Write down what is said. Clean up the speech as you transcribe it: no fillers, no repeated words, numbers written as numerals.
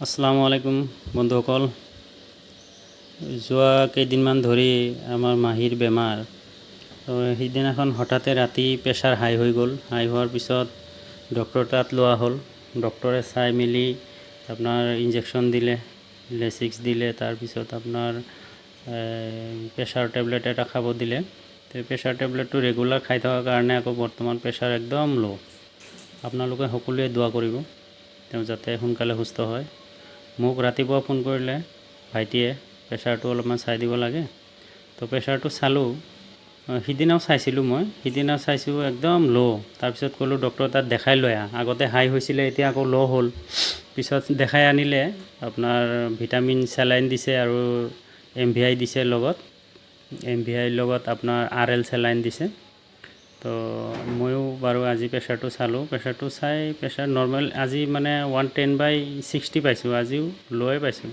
আসসালামু আলাইকুম বন্ধুসকল। যোৱা কেইদিনমান ধৰি আমাৰ মাহীৰ বেমাৰ। তো সেইদিনাখন হঠাতে ৰাতি প্ৰেছাৰ হাই হৈ গ'ল। হাই হোৱাৰ পিছত ডক্টৰ তাত লোৱা হ'ল। ডক্টৰে চাই মেলি আপোনাৰ ইনজেকশ্যন দিলে, লেচিক্স দিলে, তাৰপিছত আপোনাৰ প্ৰেছাৰ টেবলেট এটা খাব দিলে। তো প্ৰেছাৰ টেবলেটটো ৰেগুলাৰ খাই থকাৰ কাৰণে আকৌ বৰ্তমান প্ৰেছাৰ একদম ল'। আপোনালোকে সকলোৱে দোৱা কৰিব তেওঁ যাতে সোনকালে সুস্থ হয়। মোক ৰাতিপুৱা ফোন কৰিলে ভাইটিয়ে, প্ৰেছাৰটো অলপমান চাই দিব লাগে। তো প্ৰেছাৰটো চালোঁ, সিদিনাও চাইছিলোঁ সিদিনা চাইছোঁ একদম ল'। তাৰপিছত ক'লোঁ ডক্টৰ তাত দেখাই লৈ আহ। আগতে হাই হৈছিলে, এতিয়া আকৌ ল' হ'ল। পিছত দেখাই আনিলে, আপোনাৰ ভিটামিন চেলাইন দিছে আৰু MVI দিছে লগত। MVIৰ লগত আপোনাৰ RL চেলাইন দিছে। তো ময়ো বাৰু আজি প্ৰেছাৰটো চালোঁ। প্ৰেছাৰটো চাই প্ৰেছাৰ নৰ্মেল আজি মানে 110/60 পাইছোঁ, আজিও ল'য়ে পাইছোঁ।